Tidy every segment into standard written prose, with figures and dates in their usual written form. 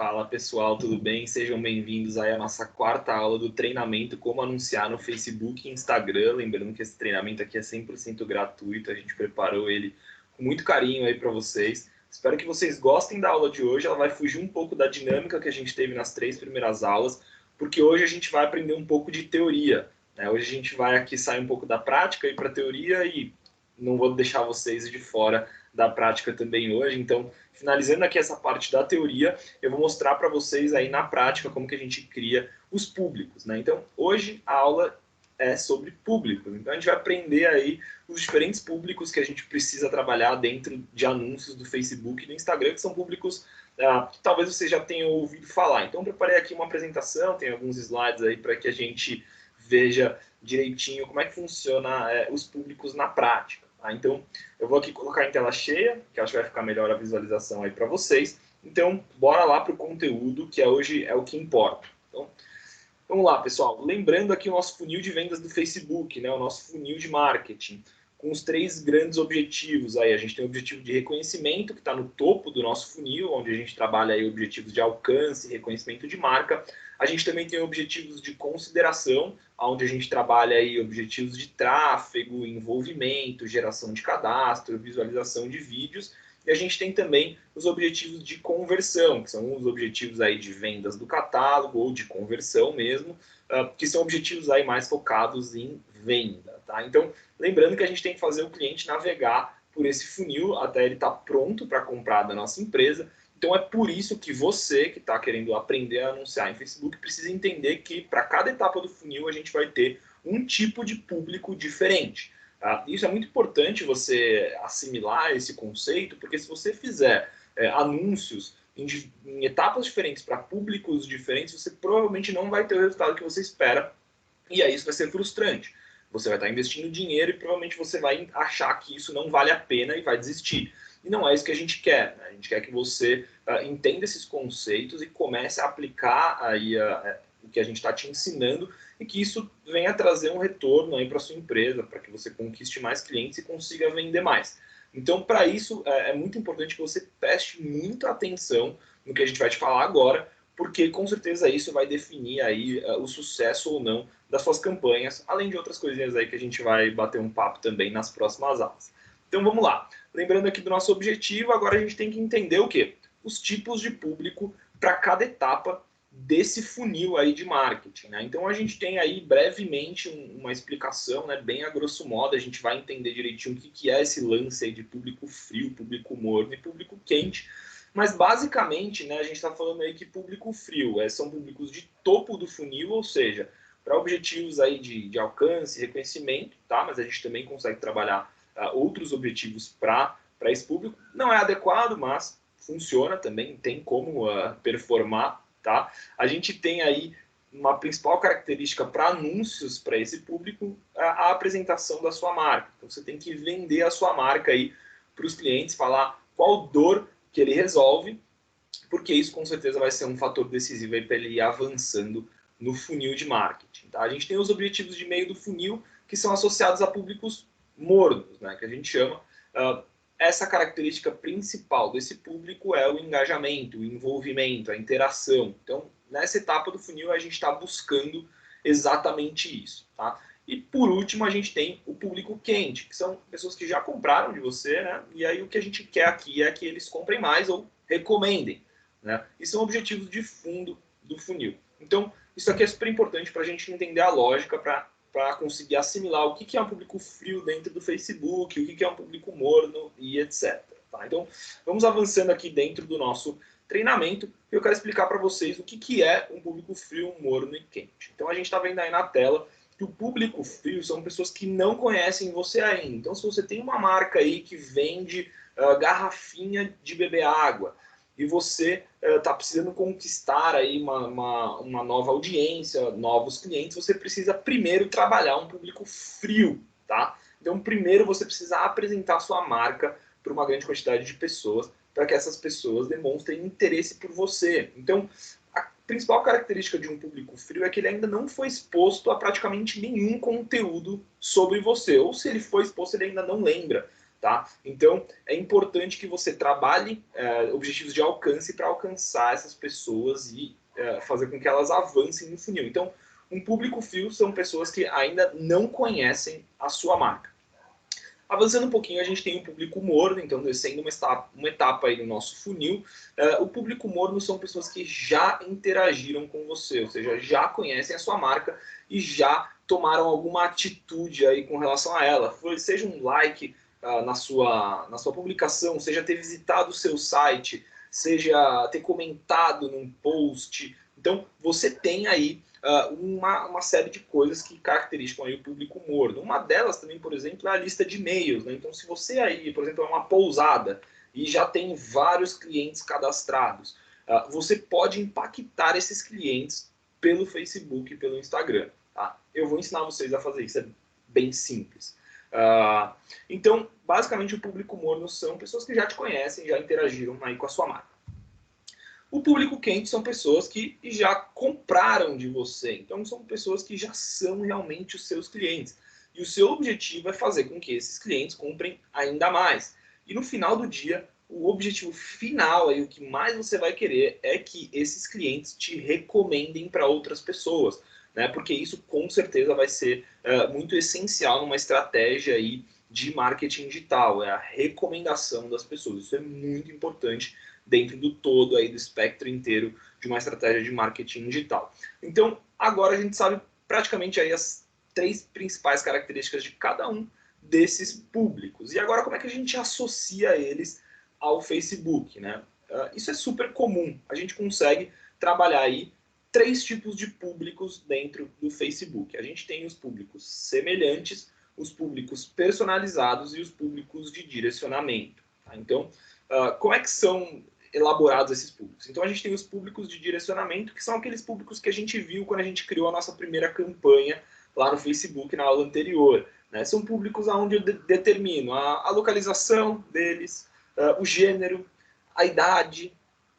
Fala pessoal, tudo bem? Sejam bem-vindos aí à nossa quarta aula do treinamento Como Anunciar no Facebook e Instagram. Lembrando que esse treinamento aqui é 100% gratuito, a gente preparou ele com muito carinho aí para vocês. Espero que vocês gostem da aula de hoje, ela vai fugir um pouco da dinâmica que a gente teve nas 3 primeiras aulas, porque hoje a gente vai aprender um pouco de teoria, né? Hoje a gente vai aqui sair um pouco da prática e para a teoria e não vou deixar vocês de fora da prática também hoje, então finalizando aqui essa parte da teoria, eu vou mostrar para vocês aí na prática como que a gente cria os públicos, né? Então, hoje a aula é sobre públicos. Então, a gente vai aprender aí os diferentes públicos que a gente precisa trabalhar dentro de anúncios do Facebook e do Instagram, que são públicos que talvez vocês já tenham ouvido falar. Então, preparei aqui uma apresentação, tem alguns slides aí para que a gente veja direitinho como é que funciona os públicos na prática. Tá? Então, eu vou aqui colocar em tela cheia, que acho que vai ficar melhor a visualização aí para vocês. Então, bora lá para o conteúdo, que hoje é o que importa. Então, vamos lá, pessoal. Lembrando aqui o nosso funil de vendas do Facebook, né? O nosso funil de marketing, com os 3 grandes objetivos. Aí, a gente tem o objetivo de reconhecimento, que está no topo do nosso funil, onde a gente trabalha aí objetivos de alcance, reconhecimento de marca. A gente também tem objetivos de consideração, onde a gente trabalha aí objetivos de tráfego, envolvimento, geração de cadastro, visualização de vídeos. E a gente tem também os objetivos de conversão, que são os objetivos aí de vendas do catálogo ou de conversão mesmo, que são objetivos aí mais focados em venda, tá? Então, lembrando que a gente tem que fazer o cliente navegar por esse funil até ele estar pronto para comprar da nossa empresa. Então, é por isso que você que está querendo aprender a anunciar em Facebook precisa entender que para cada etapa do funil a gente vai ter um tipo de público diferente. Tá? Isso é muito importante você assimilar esse conceito, porque se você fizer anúncios em etapas diferentes para públicos diferentes, você provavelmente não vai ter o resultado que você espera, e aí isso vai ser frustrante. Você vai estar investindo dinheiro e provavelmente você vai achar que isso não vale a pena e vai desistir. E não é isso que a gente quer. Né? A gente quer que você entenda esses conceitos e comece a aplicar aí o que a gente está te ensinando e que isso venha trazer um retorno aí para sua empresa, para que você conquiste mais clientes e consiga vender mais. Então, para isso, é muito importante que você preste muita atenção no que a gente vai te falar agora, porque com certeza isso vai definir aí o sucesso ou não das suas campanhas, além de outras coisinhas aí que a gente vai bater um papo também nas próximas aulas. Então vamos lá. Lembrando aqui do nosso objetivo, agora a gente tem que entender o quê? Os tipos de público para cada etapa desse funil aí de marketing. Né? Então a gente tem aí brevemente uma explicação, né, bem a grosso modo, a gente vai entender direitinho o que é esse lance aí de público frio, público morno e público quente. Mas basicamente, né, a gente está falando aí que público frio são públicos de topo do funil, ou seja, para objetivos aí de alcance, reconhecimento, tá? Mas a gente também consegue trabalhar outros objetivos para esse público. Não é adequado, mas funciona também, tem como performar, tá? A gente tem aí uma principal característica para anúncios para esse público, a apresentação da sua marca. Então você tem que vender a sua marca aí para os clientes, falar qual dor que ele resolve, porque isso com certeza vai ser um fator decisivo para ele ir avançando no funil de marketing. Tá? A gente tem os objetivos de meio do funil, que são associados a públicos mornos, né, que a gente chama. Essa característica principal desse público é o engajamento, o envolvimento, a interação. Então, nessa etapa do funil, a gente está buscando exatamente isso. Tá? E, por último, a gente tem o público quente, que são pessoas que já compraram de você, né? E aí o que a gente quer aqui é que eles comprem mais ou recomendem. Né? E são objetivos de fundo do funil. Então, isso aqui é super importante para a gente entender a lógica, para conseguir assimilar o que é um público frio dentro do Facebook, o que é um público morno e etc. Tá? Então, vamos avançando aqui dentro do nosso treinamento. Eu quero explicar para vocês o que é um público frio, morno e quente. Então, a gente está vendo aí na tela que o público frio são pessoas que não conhecem você ainda. Então, se você tem uma marca aí que vende garrafinha de beber água, e você está precisando conquistar aí uma nova audiência, novos clientes, você precisa primeiro trabalhar um público frio, tá? Então, primeiro você precisa apresentar sua marca para uma grande quantidade de pessoas, para que essas pessoas demonstrem interesse por você. Então, a principal característica de um público frio é que ele ainda não foi exposto a praticamente nenhum conteúdo sobre você, ou se ele foi exposto, ele ainda não lembra tá? Então, é importante que você trabalhe objetivos de alcance para alcançar essas pessoas e fazer com que elas avancem no funil. Então, um público frio são pessoas que ainda não conhecem a sua marca. Avançando um pouquinho, a gente tem o público morno, então descendo uma etapa aí no nosso funil. O público morno são pessoas que já interagiram com você, ou seja, já conhecem a sua marca e já tomaram alguma atitude aí com relação a ela. Seja um like na sua publicação, seja ter visitado o seu site, seja ter comentado num post. Então, você tem aí uma série de coisas que caracterizam aí o público morno. Uma delas também, por exemplo, é a lista de e-mails, né? Então, se você aí, por exemplo, é uma pousada e já tem vários clientes cadastrados, você pode impactar esses clientes pelo Facebook e pelo Instagram. Tá? Eu vou ensinar vocês a fazer isso, é bem simples. Então, basicamente, o público morno são pessoas que já te conhecem, já interagiram aí com a sua marca. O público quente são pessoas que já compraram de você. Então, são pessoas que já são realmente os seus clientes. E o seu objetivo é fazer com que esses clientes comprem ainda mais. E no final do dia, o objetivo final, aí, o que mais você vai querer é que esses clientes te recomendem para outras pessoas. Né? Porque isso, com certeza, vai ser muito essencial numa estratégia aí de marketing digital. É a recomendação das pessoas. Isso é muito importante dentro do todo aí do espectro inteiro de uma estratégia de marketing digital. Então, agora a gente sabe praticamente aí as 3 principais características de cada um desses públicos. E agora como é que a gente associa eles ao Facebook, né? Isso é super comum. A gente consegue trabalhar aí 3 tipos de públicos dentro do Facebook. A gente tem os públicos semelhantes, os públicos personalizados e os públicos de direcionamento. Tá? Então, como é que são elaborados esses públicos? Então a gente tem os públicos de direcionamento, que são aqueles públicos que a gente viu quando a gente criou a nossa primeira campanha lá no Facebook na aula anterior. Né? São públicos onde eu determino a localização deles, o gênero, a idade,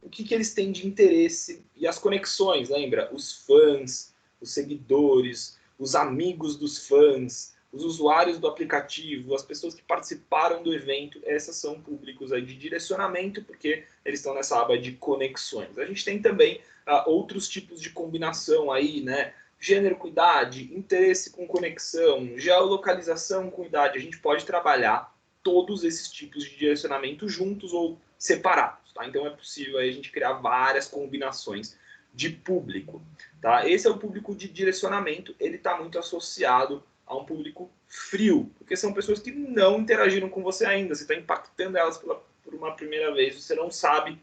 o que eles têm de interesse e as conexões, lembra? Os fãs, os seguidores, os amigos dos fãs, os usuários do aplicativo, as pessoas que participaram do evento, essas são públicos aí de direcionamento, porque eles estão nessa aba de conexões. A gente tem também outros tipos de combinação aí, né? Gênero com idade, interesse com conexão, geolocalização com idade. A gente pode trabalhar todos esses tipos de direcionamento juntos ou separados. Tá? Então é possível aí a gente criar várias combinações de público. Tá? Esse é o público de direcionamento, ele está muito associado a um público frio, porque são pessoas que não interagiram com você ainda, você está impactando elas por uma primeira vez, você não sabe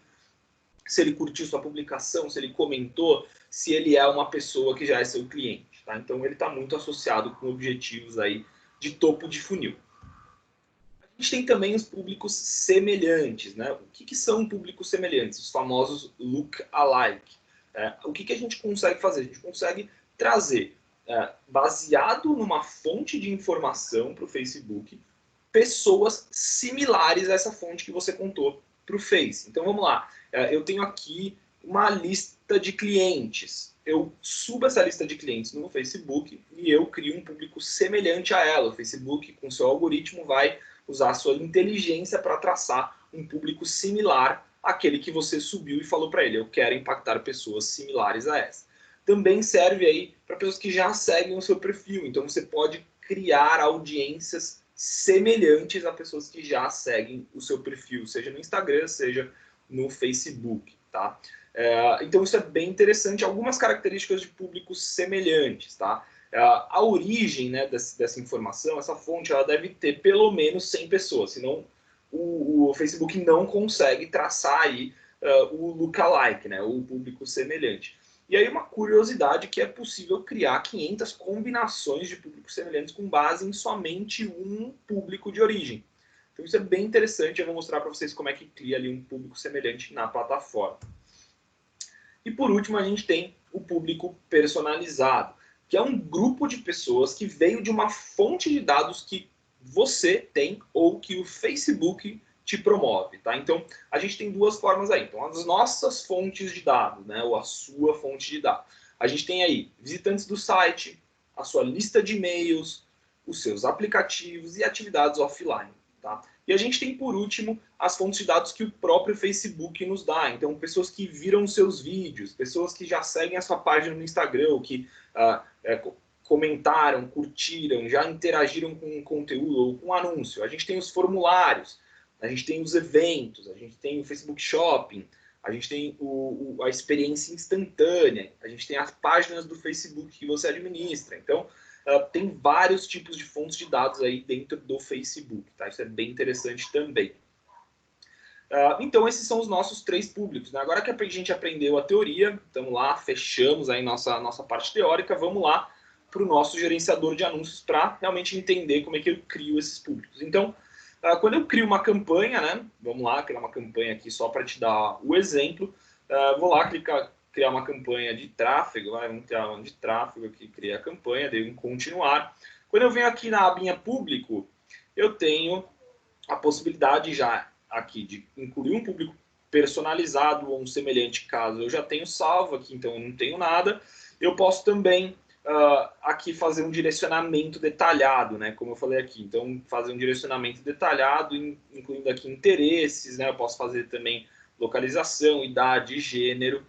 se ele curtiu sua publicação, se ele comentou, se ele é uma pessoa que já é seu cliente. Tá? Então ele está muito associado com objetivos aí de topo de funil. A gente tem também os públicos semelhantes. Né? O que são públicos semelhantes? Os famosos look-alike. O que a gente consegue fazer? A gente consegue trazer, baseado numa fonte de informação para o Facebook, pessoas similares a essa fonte que você contou para o Face. Então vamos lá, eu tenho aqui uma lista de clientes. Eu subo essa lista de clientes no Facebook e eu crio um público semelhante a ela. O Facebook, com seu algoritmo, vai usar a sua inteligência para traçar um público similar àquele que você subiu e falou para ele. Eu quero impactar pessoas similares a essa. Também serve aí para pessoas que já seguem o seu perfil. Então você pode criar audiências semelhantes a pessoas que já seguem o seu perfil, seja no Instagram, seja no Facebook. Tá? Então isso é bem interessante. Algumas características de públicos semelhantes. Tá? A origem, né, dessa informação, essa fonte, ela deve ter pelo menos 100 pessoas, senão o Facebook não consegue traçar aí o lookalike, né, o público semelhante. E aí uma curiosidade que é possível criar 500 combinações de públicos semelhantes com base em somente um público de origem. Então isso é bem interessante, eu vou mostrar para vocês como é que cria ali um público semelhante na plataforma. E por último a gente tem o público personalizado, que é um grupo de pessoas que veio de uma fonte de dados que você tem ou que o Facebook te promove. Tá? Então, a gente tem 2 formas aí. Então, as nossas fontes de dados, né, ou a sua fonte de dados. A gente tem aí visitantes do site, a sua lista de e-mails, os seus aplicativos e atividades offline. Tá? E a gente tem, por último, as fontes de dados que o próprio Facebook nos dá. Então, pessoas que viram seus vídeos, pessoas que já seguem a sua página no Instagram, ou que comentaram, curtiram, já interagiram com o conteúdo ou com o anúncio. A gente tem os formulários, a gente tem os eventos, a gente tem o Facebook Shopping, a gente tem a experiência instantânea, a gente tem as páginas do Facebook que você administra. Então, tem vários tipos de fontes de dados aí dentro do Facebook, tá? Isso é bem interessante também. Então, esses são os nossos 3 públicos, né? Agora que a gente aprendeu a teoria, estamos lá, fechamos aí nossa parte teórica, vamos lá para o nosso gerenciador de anúncios para realmente entender como é que eu crio esses públicos. Então, quando eu crio uma campanha, né? Vamos lá, criar uma campanha aqui só para te dar o exemplo. Vou lá criar uma campanha de tráfego, vamos criar uma de tráfego aqui, criar a campanha, dei um continuar. Quando eu venho aqui na abinha público, eu tenho a possibilidade já aqui de incluir um público personalizado ou um semelhante, caso eu já tenho salvo aqui, então eu não tenho nada. Eu posso também aqui fazer um direcionamento detalhado, né? Como eu falei aqui, então fazer um direcionamento detalhado, incluindo aqui interesses, né? Eu posso fazer também localização, idade, gênero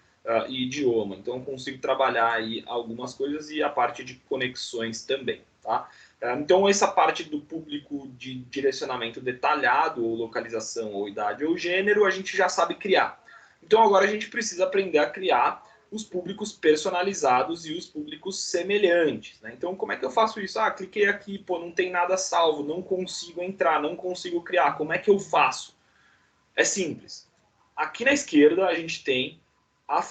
e idioma. Então eu consigo trabalhar aí algumas coisas e a parte de conexões também, tá? Então essa parte do público de direcionamento detalhado, ou localização, ou idade, ou gênero, a gente já sabe criar. Então agora a gente precisa aprender a criar os públicos personalizados e os públicos semelhantes, né? Então, como é que eu faço isso? Cliquei aqui, pô, não tem nada salvo, não consigo entrar, não consigo criar. Como é que eu faço? É simples. Aqui na esquerda, a gente tem a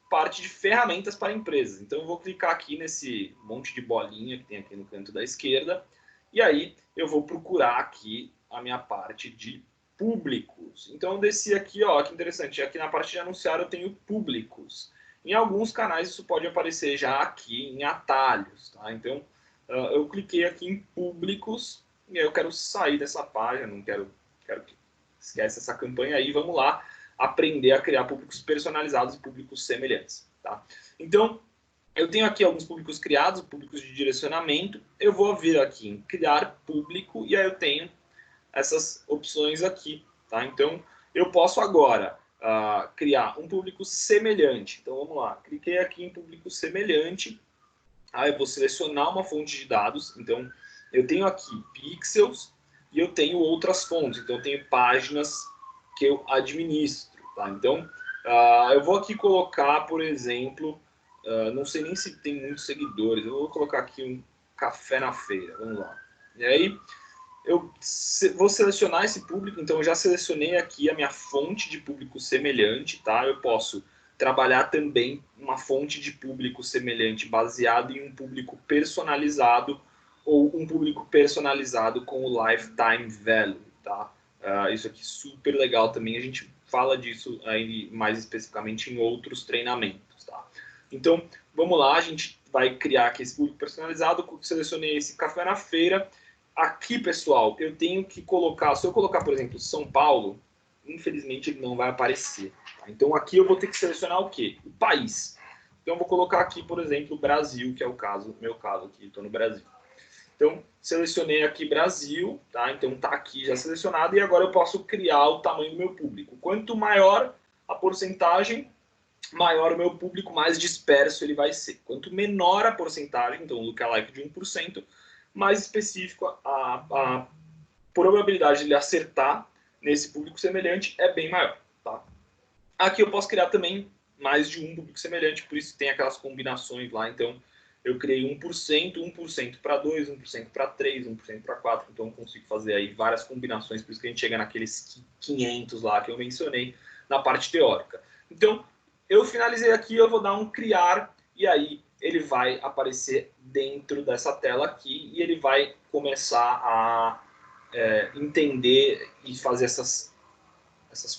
parte de ferramentas para empresas. Então, eu vou clicar aqui nesse monte de bolinha que tem aqui no canto da esquerda, e aí eu vou procurar aqui a minha parte de públicos. Então, eu desci aqui, ó, que interessante, aqui na parte de anunciar eu tenho públicos. Em alguns canais isso pode aparecer já aqui em atalhos, tá? Então, eu cliquei aqui em públicos e aí eu quero sair dessa página, não quero que esquece essa campanha aí, vamos lá aprender a criar públicos personalizados e públicos semelhantes, tá? Então, eu tenho aqui alguns públicos criados, públicos de direcionamento, eu vou vir aqui em criar público e aí eu tenho essas opções aqui, tá? Então, eu posso agora criar um público semelhante. Então, vamos lá. Cliquei aqui em público semelhante. Aí eu vou selecionar uma fonte de dados. Então, eu tenho aqui pixels e eu tenho outras fontes. Então, eu tenho páginas que eu administro, tá? Então, eu vou aqui colocar, por exemplo, não sei nem se tem muitos seguidores. Eu vou colocar aqui um café na feira. Vamos lá. E aí, eu vou selecionar esse público, então eu já selecionei aqui a minha fonte de público semelhante, tá? Eu posso trabalhar também uma fonte de público semelhante baseado em um público personalizado ou um público personalizado com o lifetime value, tá? Isso aqui é super legal também, a gente fala disso aí mais especificamente em outros treinamentos, tá? Então, vamos lá, a gente vai criar aqui esse público personalizado, selecionei esse café na feira. Aqui, pessoal, eu tenho que colocar, se eu colocar, por exemplo, São Paulo, infelizmente ele não vai aparecer. Tá? Então aqui eu vou ter que selecionar o quê? O país. Então eu vou colocar aqui, por exemplo, Brasil, que é o caso, meu caso aqui, estou no Brasil. Então, selecionei aqui Brasil, tá? Então tá aqui já selecionado e agora eu posso criar o tamanho do meu público. Quanto maior a porcentagem, maior o meu público, mais disperso ele vai ser. Quanto menor a porcentagem, então o lookalike de 1%, mais específico a probabilidade de ele acertar nesse público semelhante é bem maior. Tá? Aqui eu posso criar também mais de um público semelhante, por isso tem aquelas combinações lá. Então, eu criei 1% para 2, 1% para 3, 1% para 4. Então, eu consigo fazer aí várias combinações, por isso que a gente chega naqueles 500 lá que eu mencionei na parte teórica. Então, eu finalizei aqui, eu vou dar um criar, e aí ele vai aparecer dentro dessa tela aqui e ele vai começar a entender e fazer essas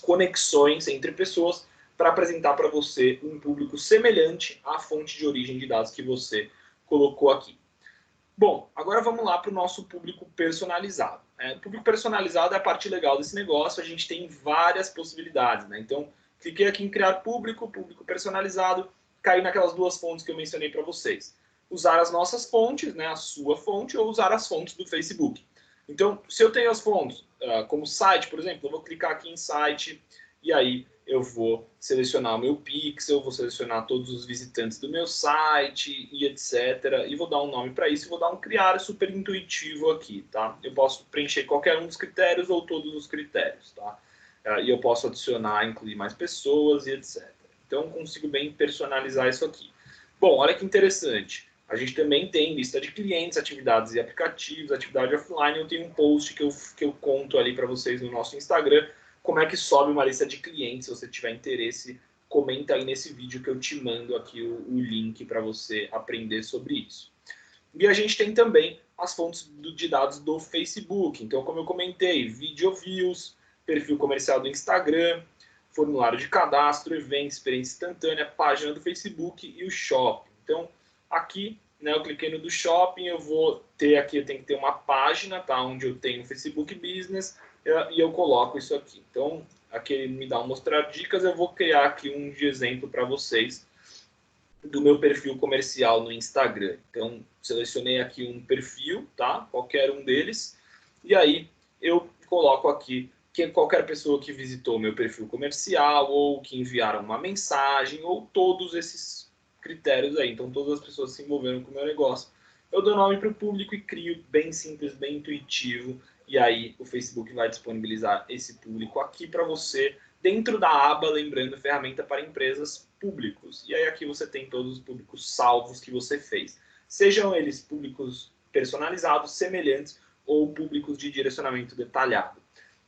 conexões entre pessoas para apresentar para você um público semelhante à fonte de origem de dados que você colocou aqui. Bom, agora vamos lá para o nosso público personalizado. O público personalizado é a parte legal desse negócio, a gente tem várias possibilidades, né? Então, cliquei aqui em criar público, público personalizado, caí naquelas duas fontes que eu mencionei para vocês. Usar as nossas fontes, né, a sua fonte, ou usar as fontes do Facebook. Então, se eu tenho as fontes, como site, por exemplo, eu vou clicar aqui em site e aí eu vou selecionar o meu pixel, vou selecionar todos os visitantes do meu site e etc. E vou dar um nome para isso e vou dar um criar super intuitivo aqui, tá? Eu posso preencher qualquer um dos critérios ou todos os critérios, tá? E eu posso adicionar, incluir mais pessoas e etc. Então, eu consigo bem personalizar isso aqui. Bom, olha que interessante. A gente também tem lista de clientes, atividades e aplicativos, atividade offline. Eu tenho um post que eu conto ali para vocês no nosso Instagram como é que sobe uma lista de clientes. Se você tiver interesse, comenta aí nesse vídeo que eu te mando aqui o link para você aprender sobre isso. E a gente tem também as fontes de dados do Facebook. Então, como eu comentei, video views, perfil comercial do Instagram, formulário de cadastro, evento, experiência instantânea, página do Facebook e o shopping. Então, aqui, né, eu cliquei no do shopping, eu vou ter aqui, eu tenho que ter uma página, tá, onde eu tenho o Facebook Business e eu coloco isso aqui. Então, aqui ele me dá um mostrar dicas, eu vou criar aqui um de exemplo para vocês do meu perfil comercial no Instagram. Então, selecionei aqui um perfil, tá? Qualquer um deles. E aí, eu coloco aqui que qualquer pessoa que visitou meu perfil comercial ou que enviaram uma mensagem ou todos esses critérios aí. Então, todas as pessoas se envolveram com o meu negócio. Eu dou nome para o público e crio bem simples, bem intuitivo. E aí, o Facebook vai disponibilizar esse público aqui para você dentro da aba, lembrando, ferramenta para empresas públicos. E aí aqui você tem todos os públicos salvos que você fez. Sejam eles públicos personalizados, semelhantes ou públicos de direcionamento detalhado.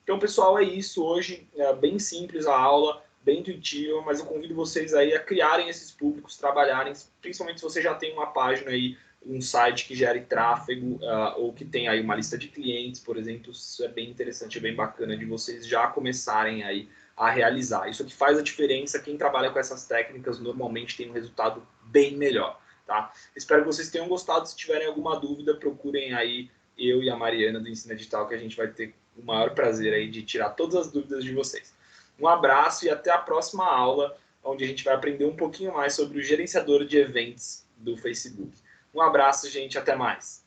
Então, pessoal, é isso. Hoje é bem simples a aula, bem intuitiva, mas eu convido vocês aí a criarem esses públicos, trabalharem, principalmente se você já tem uma página aí, um site que gere tráfego ou que tem aí uma lista de clientes, por exemplo. Isso é bem interessante, é bem bacana de vocês já começarem aí a realizar. Isso que faz a diferença. Quem trabalha com essas técnicas normalmente tem um resultado bem melhor, tá? Espero que vocês tenham gostado. Se tiverem alguma dúvida, procurem aí eu e a Mariana do Ensina Digital, que a gente vai ter o maior prazer aí de tirar todas as dúvidas de vocês. Um abraço e até a próxima aula, onde a gente vai aprender um pouquinho mais sobre o gerenciador de eventos do Facebook. Um abraço, gente, até mais.